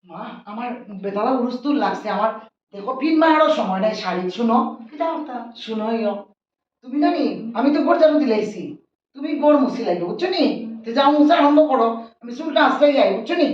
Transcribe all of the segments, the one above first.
মা আমার বেতালা উরুস্তুর লাগছে আমার দেখো পিন মারারও সময় নাই শাড়ি শুনো শুনো ইয়ো তুমি জানি আমি তো গোড় জানু দিলাইছি তুমি গোড় মুছি লাগবে বুঝছো নি তো যাও মুছে আরম্ভ করো আমি চুলটা আসতেই যাই বুঝছো নি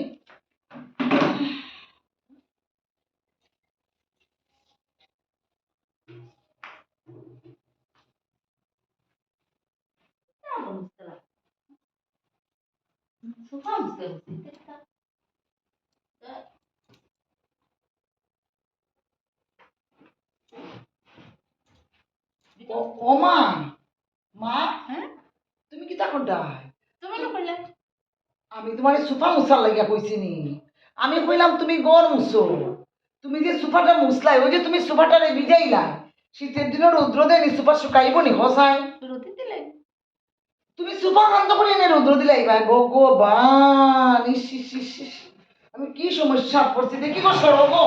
ও মা মা হ্যাঁ তুমি কি তা কোনটা তুমি তো কইলে আমি তোমার সোফা মুছার লাগিয়া কইছি নি আমি কইলাম তুমি গোড় মুছো তুমি যে সোফাটা মুছলাই ওই যে তুমি সোফাটারে ভিজাইলা শীতের দিনে রৌদ্র দেয়নি সোফা শুকাইব নি হসাই রুটি দিলে তুমি সোফা কান্ত করে এনে রৌদ্র দিলাইবা ভগবান ইস ইস ইস ইস। আমি কি সমস্যা পড়ছি দেখি গো সরো গো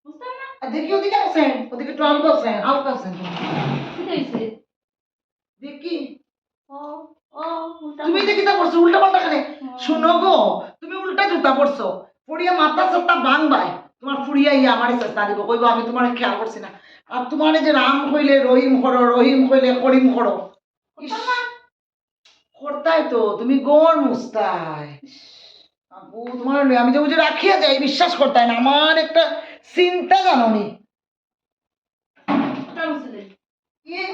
বুঝতাম না আর দেখি ওদিকে আছেন ওদিকে একটু আলগা আছেন আলগা আছেন কি হইছে দেখি ও ও উল্টা তুমি দেখি তা পড়ছো উল্টা পাল্টা খানে শুনো গো তুমি উল্টা জুতা পড়ছো পড়িয়া মাথা চারটা ভাঙবাই তোমার ফুড়িয়া ইয়া আমারে চেষ্টা দিব কইব আমি তোমার খেয়াল করছি না আর তোমার যে রাম কইলে রহিম কইলে করিম করো করতাই তো তুমি গড় মুস্তাই আপু তোমার আমি যে বুঝে রাখিয়া যাই বিশ্বাস করতাই না আমার একটা চিন্তা জানো নি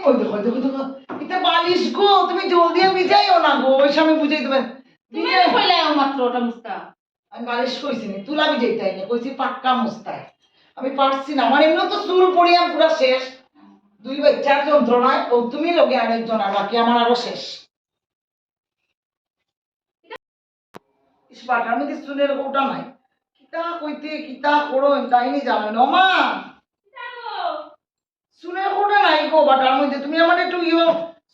ওই দেখো দেখো দেখো এটা বালিশ গো তুমি জলদি ভিজাইও না গো ওই সময় বুঝাই দেবে তুমি কইলে মাত্র ওটা মুস্তা আমি বালিশ কইছি না তুলা ভিজাইতাই না কইছি পাক্কা মুস্তাই আমি পারছি না আমার এমনি তো চুল পড়িয়া পুরা শেষ দুই বাচ্চার যন্ত্রণায় ও তুমি লগে আরেকজন আর বাকি আমার আরো শেষ পাটার মধ্যে চুলের কৌটা নাই কিতা কইতে কিতা করো তাইনি জানো না মা চুলের কৌটা নাই গো বাটার মধ্যে তুমি আমার একটু ইয়ে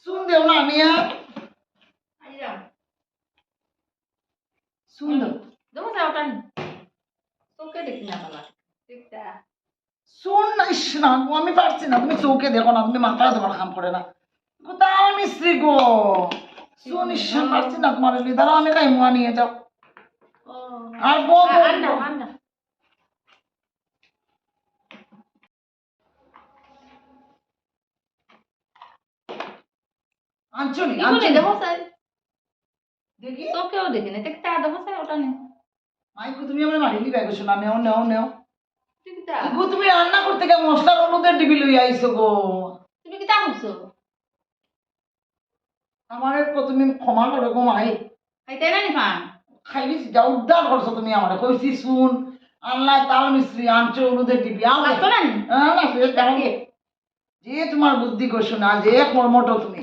শুন দেও না আনিয়া শুন দেও দেখো যা ওটা তোকে দেখি না বাবা দেখতা শুন না ইস না গো, আমি পারছি না তুমি চৌকে দেখো না তুমি মাথায় তোমার কাম করে না কোথাও মিস্ত্রি গো শুন ইস পারছি না তোমার দাঁড়া আমি কাই মুয়া নিয়ে যাও ও আর বউ আন্না আন্না আনছো নি কি আনছো করে নি? দেখো স্যার দেখি তোকেও দেখি না দেখতা দেখো স্যার ওটা নেই মাইকু তুমি আমার মারি লিবা গেছো না নেও নেও নেও দেখতা গো তুমি রান্না করতে গিয়ে মশলার হলুদের ডিবি লই আইছো গো তুমি কি তা করছো আমার তুমি ক্ষমা করো গো মাই খাইতে না নি পান খাইবি যা উদ্ধার করছো তুমি আমার কইছি শুন আল্লাহ তাল মিস্ত্রি আনছো হলুদের ডিবি আও পারতো না নি না সে কারণে যে তোমার বুদ্ধি করছো না যে কর্মটো তুমি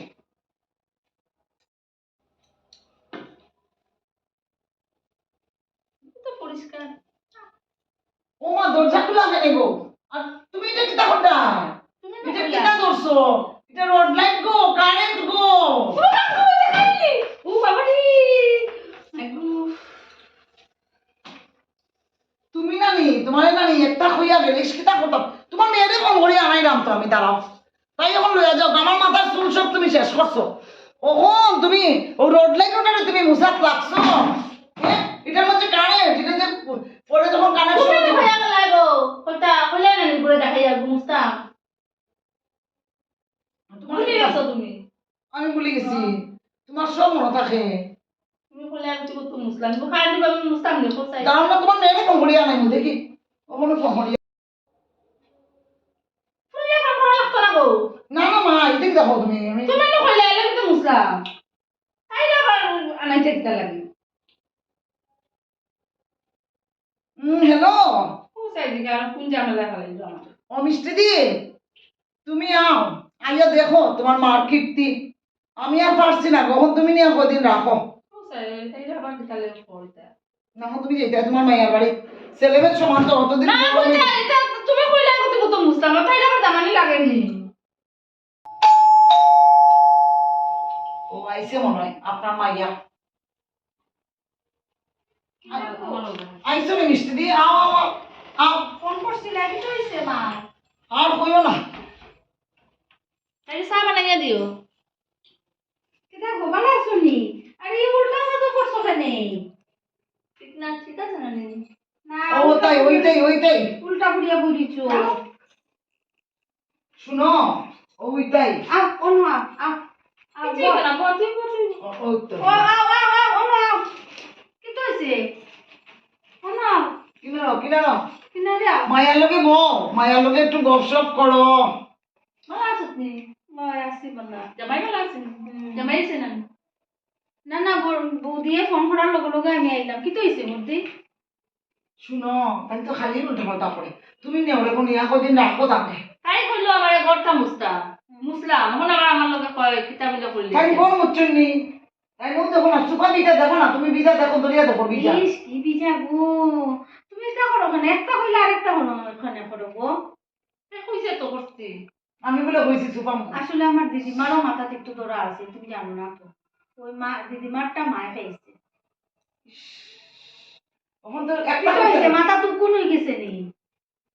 তো পরিষ্কার ও মা দরজা খোলা কেন গো আর তুমি এটা কিতা করতা তুমি এটা কিতা করছো এটা রড লাইট গো কারেন্ট গো ও বাবা রে তুমি নানি তোমার নানি একটা হইয়া গেলিস কিতা করতাম তোমার মেয়েরে ফোন করি আনাইলাম তো আমি দাঁড়াও তাই এখন লইয়া যাও আমার মাথার চুল সব তুমি শেষ করছো ওখন তুমি ও রোড লাইট ওটারে তুমি মুসাত লাগছো হ্যাঁ এটার মধ্যে কারেন্ট এটা যে পরে যখন কানেকশন তুমি তো হইয়া গেল কইতা কইলে না নি করে দেখাই যাবো মুস্তাম ভুলে গেছো তুমি আমি ভুলে গেছি তোমার সব মনে থাকে তুমি কইলে আমি তো মুসলাম তো খাই দিবা আমি মুস্তাম নে কোথায় দাঁড়াও না তোমার মেয়েরে ফোন করি আনাই দেখি ওখানে ফোন করি ফুলে কাম করা লাগতো না গো না না মা এটা কি দেখো তুমি আমি তুমি না কইলে আমি তো মুসলাম তাই আবার আনাইতে দিতে লাগে হ্যালো কোথায় দিকে আর কোন ঝামেলা ফেলাই আমার ও মিষ্টি দি তুমি আও আইয়া দেখো তোমার মার কীর্তি আমি আর পারছি না কখন তুমি নিয়ে কদিন রাখো কোথায় তাই আবার দিতালে পড়তা না তুমি যেতে তোমার মায়ের বাড়ি ছেলেমেয়ের সমান তো অতদিন না কোথায় এটা তুমি কইলে আমি তো মুসলাম তাই আমার জামানি লাগেনি ও আইসে মনে হয় আপনার মাইয়া আইসো নি মিষ্টি দি আও আও আও, আও ফোন করছিলে কি হইছে মা আর কইও না তাই চা বানাইয়া দিও কিতা গোবালা শুনি আরে এই উল্টা সাদা করছো কেন ঠিক না ঠিক আছে না নি না ওটাই ওইটাই ওইটাই উল্টা ফুড়িয়া বলিছো শুনো ওইটাই আও অন্য আও আও আও ঠিক না বলতে বলতে ওই তো ও আও আও আও অন্য আও কি তো হইছে অন্য আও কিনা কিনা রে আও মায়ার লগে একটু গপসপ করো ভালো আছিস নি লয় আসি বলা জামাই ভালো আছেন জামাই আছেন না না না বৌদিয়ে ফোন করার লগে লগে আমি আইলাম কি তো হইছে বৌদি শুনো তাই তো খালি উল্টা পাল্টা করে তুমি নেওরে কোন ইয়া কদিন রাখো তাকে তাই কইলো আমার ঘরটা মুসলাম এখন আবার আমার লগে কয় কিতাব বিলে করলি তাই কোন মুচ্ছুনি তাই নো দেখো না সুপা বিটা দেখো না তুমি বিটা দেখো দরিয়া দেখো বিটা ইস কি বিজা গো তুমি এটা করো কেন একটা হইলে আরেকটা হলো ওখানে করো গো কইছে তো করছি আমি বলে কইছি সুপা আসলে আমার দিদিমারও মাথাতে একটু দৌড়া আছে তুমি জানো না তো ওই মা দিদিমারটা মায় খাইছে তখন তো কি একটা তো হইছে মাথা তো কোন হয়ে গেছে নি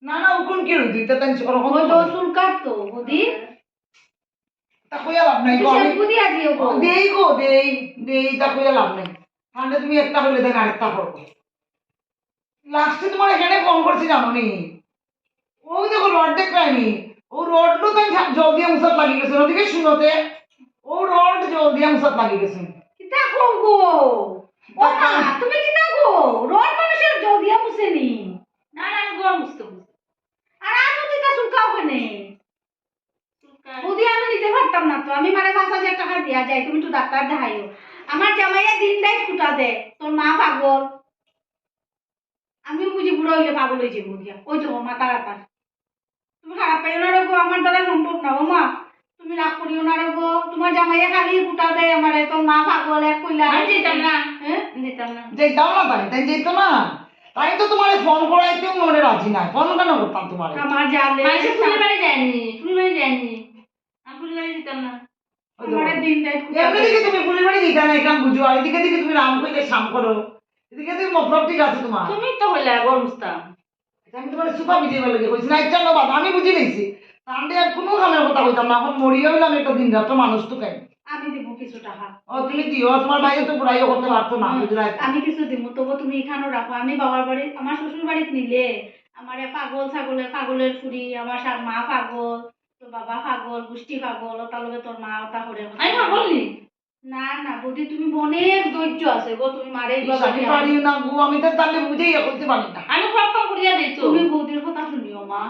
না উকুন কি রুদি তা তাই ওরকম ওই তো চুল কাটতো বৌদি তা কইয়া লাভ নাই গো আমি শ্যাম্পু দিয়া দিও গো দেই তা কইয়া লাভ নাই তাহলে তুমি একটা হইলে দেখ আরেকটা করবো লাস্টে তোমার এখানে ফোন করছি জানো নি ওই দেখো রড দেখলানি ও রড লো তাই জল দিয়ে মুসাত লাগি গেছে ওদিকে শুনোতে ও রড জল দিয়ে মুসাত লাগি গেছে কিতা কো গো ও মা তুমি কিতা গো রোড মানুষের জলদিয়া মুছেনি না না আমি গরম বুঝতে বুঝতে আর আমি কিতা চুলকাও কেনে বৌদি আমি নিতে পারতাম না তো আমি মানে 5,000 টাকা দিয়া যাই তুমি তো ডাক্তার দেখাইও আমার জামাইয়া দিন রাত কুটা দে তোর মা পাগল আমিও বুঝি বুড়ো হইলে পাগল হয়ে যাবো গিয়া ওই তো মাথা রাতা তুমি খারাপ পাইও না রগো আমার দ্বারা সম্ভব না ও মা তুমি রাগ করিও না রগো তোমার জামাইয়া খালি কুটা দে আমারে তোর মা পাগল এক কইলা আমি যেতাম না হ্যাঁ যেতাম না যেতাম না তাই যেত না তাই তো তোমার ফোন করাইতেও মনে রাজি না ফোন কেন করতাম তোমার আমার জালে মানুষের ফুলের বাড়ি যায়নি আমি ফুলের বাড়ি যেতাম না আমার দিন রাত কুটা এমনি দিকে তুমি পুলিশ বাড়ি দিতা না এখান বুঝো আর এদিকে দিকে তুমি রাম কইলে শাম করো এদিকে তুমি মতলব ঠিক আছে তোমার তুমি তো হইলা গরম বুঝতাম আমি তোমার সুপা ভিডিও লাগে কইছি না একটা নবাদ আমি বুঝি লইছি তাহলে আর কোনো কামের কথা কইতাম না এখন মরিয়া হইলাম একটা দিন রাত মানুষ তো খাই আমি দিব কিছু টাকা ও তুমি দিও তোমার ভাইও তো বুড়াইও করতে পারতো না বুঝলাই আমি কিছু দিব তবু তুমি এখানেও রাখো আমি বাবার বাড়ি আমার শ্বশুর বাড়িতে নিলে আমার পাগল পাগলের ফুরি আমার মা পাগল তোর বাবা পাগল গোষ্ঠী পাগল তার লগে তোর মা ওটা করে আমি না বললি না না বৌদি তুমি অনেক ধৈর্য আছে গো তুমি মারে আমি পারি না গো আমি তো তাহলে বুঝেই করতে পারি না আমি সব কাম করিয়া দিই তো তুমি বৌদির কথা শুনিও মা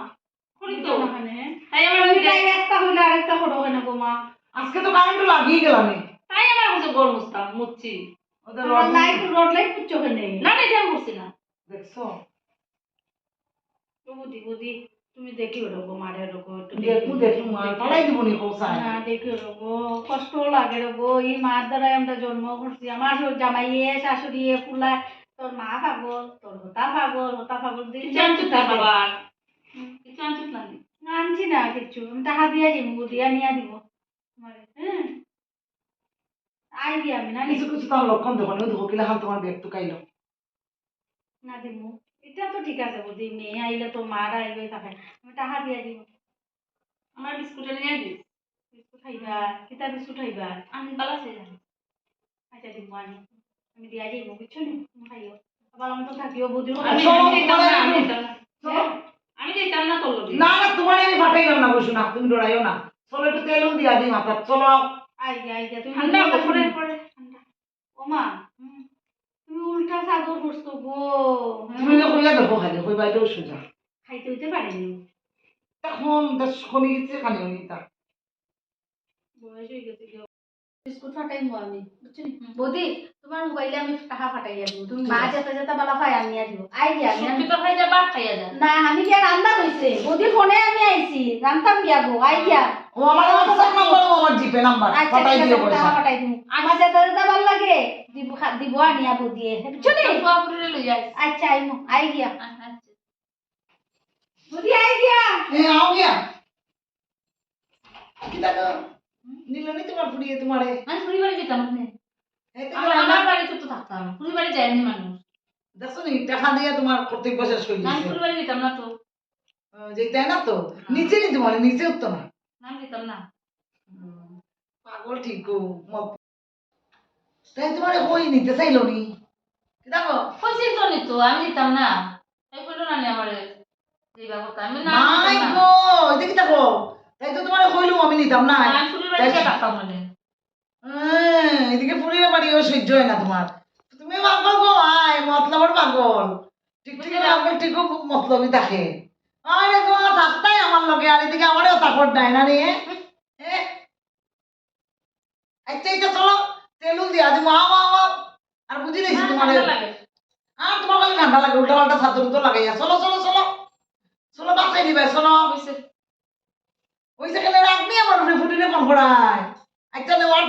করি তো ওখানে তাই আমার তুমি তাই একটা হইলে আরেকটা করো কেন গো মা আজকে তো কারেন্ট লাগিয়ে গেলাম তাই আমার হচ্ছে গরম বুঝতাম মুচ্ছি ওদের রড লাইট পুচ্ছ কেনে না না এটা আমি করছি না দেখছো বৌদি বৌদি তুমি দেখিও রগো মারে রগো একটু দেখু মা পালাই দিব নি কোসায় না দেখিও রগো কষ্ট লাগে রগো এই মার দ্বারাই আমরা জন্ম করছি আমার জামাইয়ে শাশুড়িয়ে ফুলা তোর মা পাগল তোর হতা পাগল কিছু আনছিস না বাবার কিছু আনছিস না আনছি না কিচ্ছু আমি টাকা দিয়া যাবো দিয়া নিয়া দিব তোমারে হ্যাঁ আই দিয়া আমি না কিছু কিছু তার লক্ষণ দেখো না দেখো কিলা হাল তোমার ব্যাগ তো কাইলো না দিব এটা তো ঠিক আছে বৌদি মেয়ে আইলে তো মারা আইবে থাকে আমি টাকা দিয়া দিব আমার বিস্কুটে নিয়ে দিস বিস্কুট খাইবা কিতা বিস্কুট খাইবা আমি বালাসে আচ্ছা দিব আমি দিয়া যাইব বুঝছো নি তুমি খাইও আবার আমি তো থাকিও বৌদির আমি শোনো, যেতাম না আমি তোমার- যেতাম না আমি যেতাম না তোর লগে না না তোমার আমি ফাটাইলাম না বসু না তুমি ডরাইও না চলো একটু তেল দিয়া দিই মাথা চলো আই গিয়া তুমি ঠান্ডা কথা পরে শুনো। পরে ঠান্ডা ও মা তুমি উল্টা চাদর পরছো গো তুমি যে কইয়া দেখো খালি কই বাইরেও সোজা খাইতে হইতে পারেনি এখন শনি গেছে খানি হইনি তা বয়স হয়ে গেছে বিস্কুট ফাটাইমু আমি বুঝছো নি বৌদি তোমার মোবাইলে আমি টাকা ফাটাইয়া দিব তুমি মা যেতে যেতে বালা ফাই আনিয়া দিব আই গিয়া আমি সত্যি তো খাই যা বাদ খাইয়া যা না আমি গিয়া রান্না হইছে বৌদি ফোনে আমি আইছি রান্তাম গিয়া গো আই গিয়া ও আমার হোয়াটসঅ্যাপ নাম্বার ও আমার জিপে নাম্বার আচ্ছা পাঠাই ঠিক দিও আছে পয়সা টাকা ফাটাই দিব আমার যেতে যেতে ভালো লাগে দিব দিব আনিয়া বৌদিয়ে বুঝছো নি ফুয়া করে লই যাই আচ্ছা আইমু আই গিয়া আচ্ছা বৌদি আই গিয়া এ আও গিয়া কি দেখো নিলো নি তোমার ফুড়িয়ে তোমারে আমি ফুরি বাড়ি যেতাম না এই তো আমি আমার বাড়িতে তো থাকতাম ফুরি বাড়ি যায়নি মানুষ দেখছো নি টাকা দিয়ে তোমার কর্তব্য শেষ করে আমি দিয়েছে ফুরি বাড়ি যেতাম না তো যে তাই না তো নিচে নি তোমার নিচে উঠতো না আমি যেতাম না পাগল ঠিক গো তাই তোমার ওই নিতে চাইলো নি কি দেখো কইছি তো নি তো আমি যেতাম না মানে আমারে দিবা কথা আমি না নাই নিতাম না। গো এদিকে থাকো তাই তো তোমার কইলুম আমি নিতাম না আমি ফুলের বাড়িতে থাকতাম মানে এদিকে ফুলিয়ে বাড়িও সহ্য হয় না তোমার তুমি পাগল গো আয় মতলবের পাগল ঠিক ঠিক পাগল ঠিক মতলবই থাকে আরে গো থাকতাই আমার লগে আর এদিকে আমারও তাকর দেয় না রে আচ্ছা এটা চলো তেলুন দিয়া দিব আর বুঝি নিয়েছি তোমার লাগে আর তোমার কাছে ঠান্ডা লাগে উল্টা পাল্টা ছাত্র তো লাগাইয়া চলো চলো চলো চলো বাঁচাই দিবে চলো হইছে ওই সেখানে রাখবি আমার ফুটিনে কম করায় একটা নেওয়ার